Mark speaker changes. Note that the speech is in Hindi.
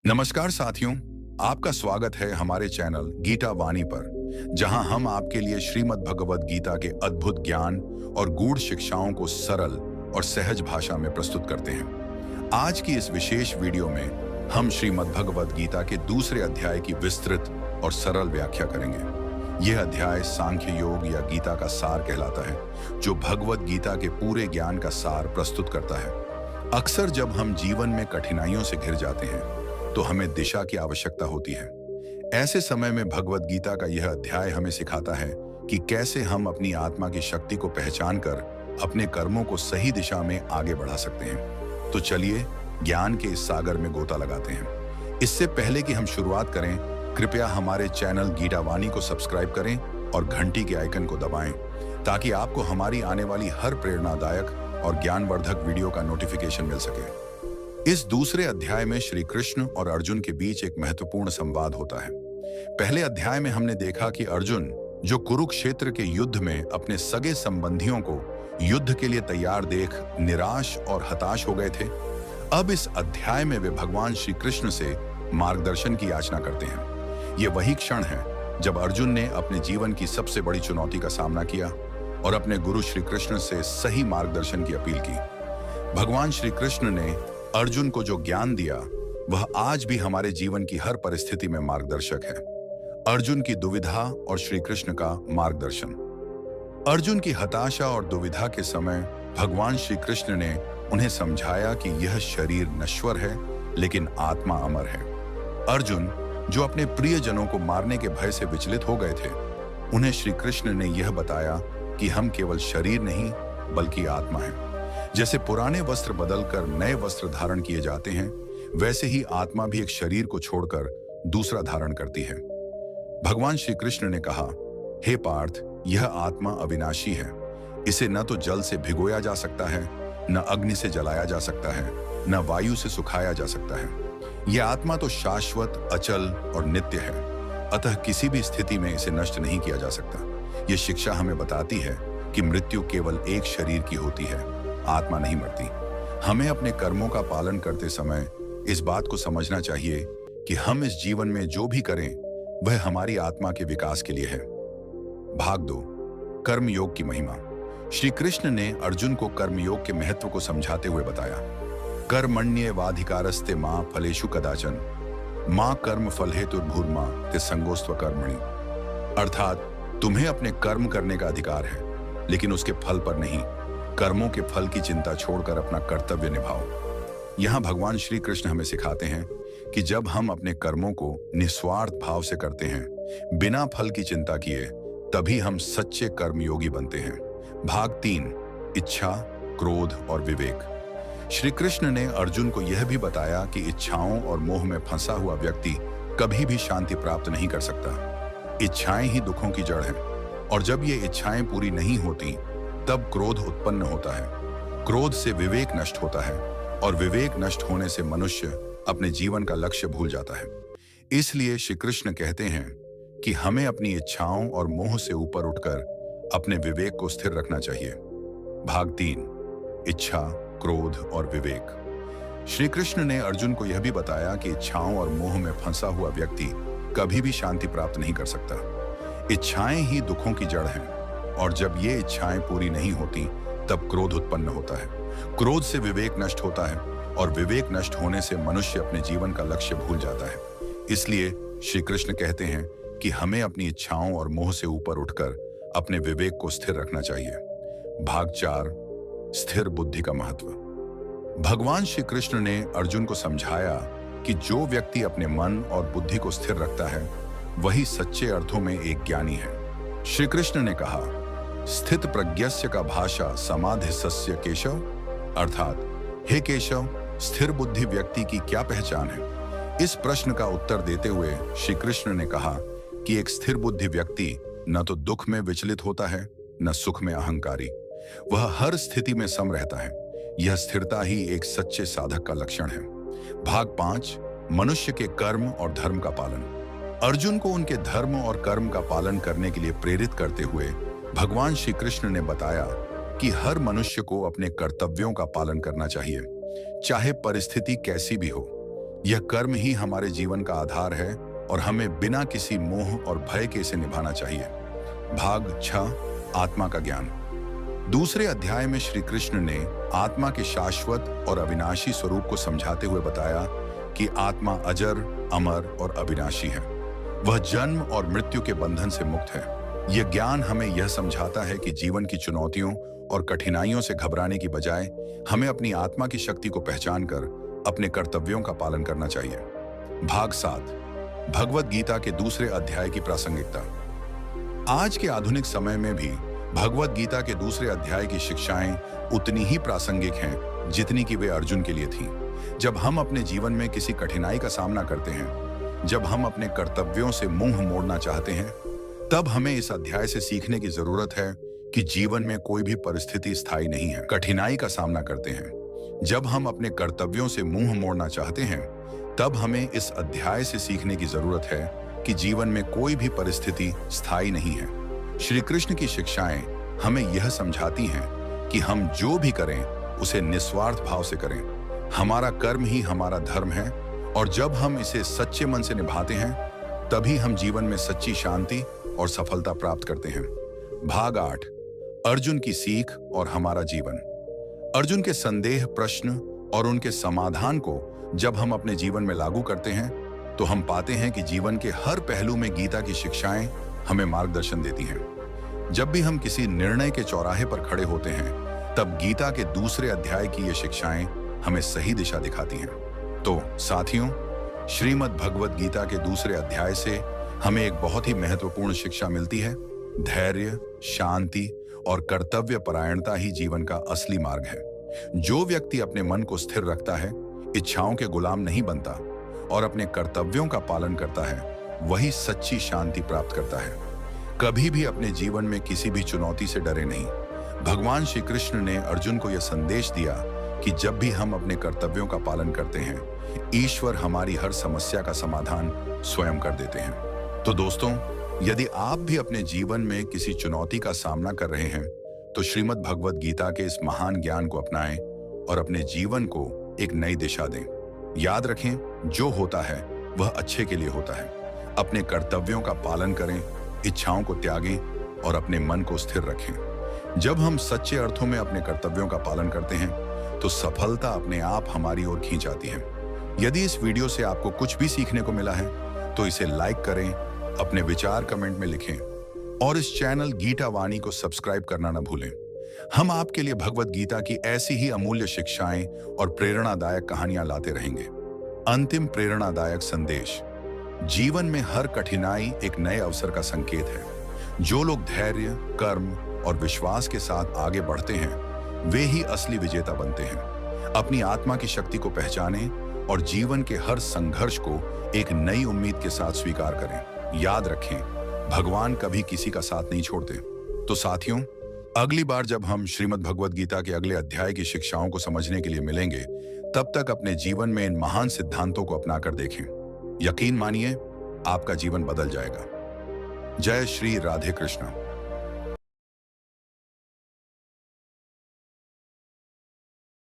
Speaker 1: नमस्कार साथियों, आपका स्वागत है हमारे चैनल गीता वाणी पर, जहां हम आपके लिए श्रीमद् भगवद गीता के अद्भुत ज्ञान और गूढ़ शिक्षाओं को सरल और सहज भाषा में प्रस्तुत करते हैं। आज की इस विशेष वीडियो में हम श्रीमद् भगवद गीता के दूसरे अध्याय की विस्तृत और सरल व्याख्या करेंगे। यह अध्याय सांख्य योग या गीता का सार कहलाता है, जो भगवद गीता के पूरे ज्ञान का सार प्रस्तुत करता है। अक्सर जब हम जीवन में कठिनाइयों से घिर जाते हैं तो हमें दिशा की आवश्यकता होती है। ऐसे समय में भगवद गीता का यह अध्याय हमें सिखाता है कि कैसे हम अपनी आत्मा की शक्ति को पहचान कर अपने कर्मों को सही दिशा में आगे बढ़ा सकते हैं। तो चलिए ज्ञान के इस सागर में गोता लगाते हैं। इससे पहले कि हम शुरुआत करें, कृपया हमारे चैनल गीता वाणी को सब्सक्राइब करें और घंटी के आइकन को दबाएं, ताकि आपको हमारी आने वाली हर प्रेरणादायक और ज्ञानवर्धक वीडियो का नोटिफिकेशन मिल सके। इस दूसरे अध्याय में श्री कृष्ण और अर्जुन के बीच एक महत्वपूर्ण संवाद होता है। पहले अध्याय में हमने देखा कि अर्जुन, जो कुरुक्षेत्र के युद्ध में अपने सगे संबंधियों को युद्ध के लिए तैयार देख निराश और हताश हो गए थे, अब इस अध्याय में वे भगवान श्री कृष्ण से मार्गदर्शन की याचना करते हैं। ये वही क्षण है जब अर्जुन ने अपने जीवन की सबसे बड़ी चुनौती का सामना किया और अपने गुरु श्री कृष्ण से सही मार्गदर्शन की अपील की। भगवान श्री कृष्ण ने अर्जुन को जो ज्ञान दिया, वह आज भी हमारे जीवन की हर परिस्थिति में मार्गदर्शक है। अर्जुन की दुविधा और श्री कृष्ण का मार्गदर्शन। अर्जुन की हताशा और दुविधा के समय भगवान श्री कृष्ण ने उन्हें समझाया कि यह शरीर नश्वर है, लेकिन आत्मा अमर है। अर्जुन, जो अपने प्रियजनों को मारने के भय से विचलित हो गए थे, उन्हें श्री कृष्ण ने यह बताया कि हम केवल शरीर नहीं बल्कि आत्मा है। जैसे पुराने वस्त्र बदलकर नए वस्त्र धारण किए जाते हैं, वैसे ही आत्मा भी एक शरीर को छोड़कर दूसरा धारण करती है। भगवान श्री कृष्ण ने कहा, हे पार्थ, यह आत्मा अविनाशी है। इसे न तो जल से भिगोया जा सकता है, न अग्नि से जलाया जा सकता है, न वायु से सुखाया जा सकता है। यह आत्मा तो शाश्वत, अचल और नित्य है, अतः किसी भी स्थिति में इसे नष्ट नहीं किया जा सकता। यह शिक्षा हमें बताती है कि मृत्यु केवल एक शरीर की होती है, आत्मा नहीं मरती। हमें अपने कर्मों का पालन करते समय इस बात को समझना चाहिए कि हम इस जीवन में जो भी करें, वह हमारी आत्मा के विकास के लिए है। भाग 2, कर्म योग की महिमा। श्री कृष्ण ने अर्जुन को कर्म योग के महत्व को समझाते हुए बताया, कर्मण्येवाधिकारस्ते मां फलेषु कदाचन मां कर्म फल हेतुर्भूर्मा ते संगोस्त्व कर्मणि। अर्थात तुम्हें अपने कर्म करने का अधिकार है, लेकिन उसके फल पर नहीं। कर्मों के फल की चिंता छोड़कर अपना कर्तव्य निभाओ। यहाँ भगवान श्री कृष्ण हमें सिखाते हैं कि जब हम अपने कर्मों को निस्वार्थ भाव से करते हैं, बिना फल की चिंता किए, तभी हम सच्चे कर्मयोगी बनते हैं। भाग 3, इच्छा, क्रोध और विवेक। श्री कृष्ण ने अर्जुन को यह भी बताया कि इच्छाओं और मोह में फंसा हुआ व्यक्ति कभी भी शांति प्राप्त नहीं कर सकता। इच्छाएं ही दुखों की जड़ हैं, और जब ये इच्छाएं पूरी नहीं होती, तब क्रोध उत्पन्न होता है। क्रोध से विवेक नष्ट होता है, और विवेक नष्ट होने से मनुष्य अपने जीवन का लक्ष्य भूल जाता है। इसलिए श्री कृष्ण कहते हैं कि हमें अपनी इच्छाओं और मोह से ऊपर उठकर अपने विवेक को स्थिर रखना चाहिए। भाग 3, इच्छा, क्रोध और विवेक। श्री कृष्ण ने अर्जुन को यह भी बताया कि इच्छाओं और मोह में फंसा हुआ व्यक्ति कभी भी शांति प्राप्त नहीं कर सकता। इच्छाएं ही दुखों की जड़ हैं, और जब ये इच्छाएं पूरी नहीं होती, तब क्रोध उत्पन्न होता है। क्रोध से विवेक नष्ट होता है, और विवेक नष्ट होने से मनुष्य अपने जीवन का लक्ष्य भूल जाता है। इसलिए श्री कृष्ण कहते हैं कि हमें अपनी इच्छाओं और मोह से ऊपर उठकर अपने विवेक को स्थिर रखना चाहिए। भाग 4, स्थिर बुद्धि का महत्व। भगवान श्री कृष्ण ने अर्जुन को समझाया कि जो व्यक्ति अपने मन और बुद्धि को स्थिर रखता है, वही सच्चे अर्थों में एक ज्ञानी है। श्री कृष्ण ने कहा, स्थित प्रज्ञस्य का भाषा समाधिसस्य केशव। अर्थात, हे केशव, स्थिर बुद्धि व्यक्ति की क्या पहचान है? इस प्रश्न का उत्तर देते हुए श्री कृष्ण ने कहा कि एक स्थिर बुद्धि व्यक्ति न तो दुख में विचलित होता है, न सुख में अहंकारी। वह हर स्थिति में सम रहता है। यह स्थिरता ही एक सच्चे साधक का लक्षण है। भाग 5, मनुष्य के कर्म और धर्म का पालन। अर्जुन को उनके धर्म और कर्म का पालन करने के लिए प्रेरित करते हुए भगवान श्री कृष्ण ने बताया कि हर मनुष्य को अपने कर्तव्यों का पालन करना चाहिए, चाहे परिस्थिति कैसी भी हो। यह कर्म ही हमारे जीवन का आधार है और हमें बिना किसी मोह और भय के इसे निभाना चाहिए। भाग 6, आत्मा का ज्ञान। दूसरे अध्याय में श्री कृष्ण ने आत्मा के शाश्वत और अविनाशी स्वरूप को समझाते हुए बताया कि आत्मा अजर, अमर और अविनाशी है। वह जन्म और मृत्यु के बंधन से मुक्त है। यह ज्ञान हमें यह समझाता है कि जीवन की चुनौतियों और कठिनाइयों से घबराने की बजाय हमें अपनी आत्मा की शक्ति को पहचान कर अपने कर्तव्यों का पालन करना चाहिए। भाग 7, भगवद गीता के दूसरे अध्याय की प्रासंगिकता। आज के आधुनिक समय में भी भगवद गीता के दूसरे अध्याय की शिक्षाएं उतनी ही प्रासंगिक हैं जितनी कि वे अर्जुन के लिए थीं। जब हम अपने जीवन में किसी कठिनाई का सामना करते हैं, जब हम अपने कर्तव्यों से मुंह मोड़ना चाहते हैं, तब हमें इस अध्याय से सीखने की जरूरत है कि जीवन में कोई भी परिस्थिति स्थायी नहीं है। कठिनाई का सामना करते हैं, जब हम अपने कर्तव्यों से मुंह मोड़ना चाहते हैं, तब हमें इस अध्याय से सीखने की जरूरत है कि जीवन में कोई भी परिस्थिति स्थायी नहीं है। श्री कृष्ण की शिक्षाएं हमें यह समझाती हैं कि हम जो भी करें उसे निस्वार्थ भाव से करें। हमारा कर्म ही हमारा धर्म है और जब हम इसे सच्चे मन से निभाते हैं, तभी हम जीवन में सच्ची शांति और सफलता प्राप्त करते हैं। भाग 8, अर्जुन की सीख और हमारा जीवन। अर्जुन के संदेह, प्रश्न और उनके समाधान को जब हम अपने जीवन में लागू करते हैं, तो हम पाते हैं कि जीवन के हर पहलू में गीता की शिक्षाएं हमें मार्गदर्शन देती हैं। जब भी हम किसी निर्णय के चौराहे पर खड़े होते हैं, तब गीता के दूसरे अध्याय की ये शिक्षाएं हमें सही दिशा दिखाती हैं। तो साथियों, श्रीमद् भगवद गीता के दूसरे अध्याय से हमें एक बहुत ही महत्वपूर्ण शिक्षा मिलती है। धैर्य, शांति और कर्तव्य परायणता ही जीवन का असली मार्ग है। जो व्यक्ति अपने मन को स्थिर रखता है, इच्छाओं के गुलाम नहीं बनता और अपने कर्तव्यों का पालन करता है, वही सच्ची शांति प्राप्त करता है। कभी भी अपने जीवन में किसी भी चुनौती से डरे नहीं। भगवान श्री कृष्ण ने अर्जुन को यह संदेश दिया कि जब भी हम अपने कर्तव्यों का पालन करते हैं, ईश्वर हमारी हर समस्या का समाधान स्वयं कर देते हैं। तो दोस्तों, यदि आप भी अपने जीवन में किसी चुनौती का सामना कर रहे हैं, तो श्रीमद् भगवद गीता के इस महान ज्ञान को अपनाएं और अपने जीवन को एक नई दिशा दें। याद रखें, जो होता है वह अच्छे के लिए होता है। अपने कर्तव्यों का पालन करें, इच्छाओं को त्यागें और अपने मन को स्थिर रखें। जब हम सच्चे अर्थों में अपने कर्तव्यों का पालन करते हैं, तो सफलता अपने आप हमारी ओर खींच आती है। यदि इस वीडियो से आपको कुछ भी सीखने को मिला है, तो इसे लाइक करें, अपने विचार कमेंट में लिखें और इस चैनल गीता वाणी को सब्सक्राइब करना न भूलें। हम आपके लिए भगवद गीता की ऐसी ही अमूल्य शिक्षाएं और प्रेरणादायक कहानियां लाते रहेंगे। अंतिम प्रेरणादायक संदेश। जीवन में हर कठिनाई एक नए अवसर का संकेत है। जो लोग धैर्य, कर्म और विश्वास के साथ आगे बढ़ते हैं, वे ही असली विजेता बनते हैं। अपनी आत्मा की शक्ति को पहचानें और जीवन के हर संघर्ष को एक नई उम्मीद के साथ स्वीकार करें। याद रखें, भगवान कभी किसी का साथ नहीं छोड़ते। तो साथियों, अगली बार जब हम श्रीमद् भगवद गीता के अगले अध्याय की शिक्षाओं को समझने के लिए मिलेंगे, तब तक अपने जीवन में इन महान सिद्धांतों को अपनाकर देखें। यकीन मानिए, आपका जीवन बदल जाएगा। जय श्री राधे कृष्ण।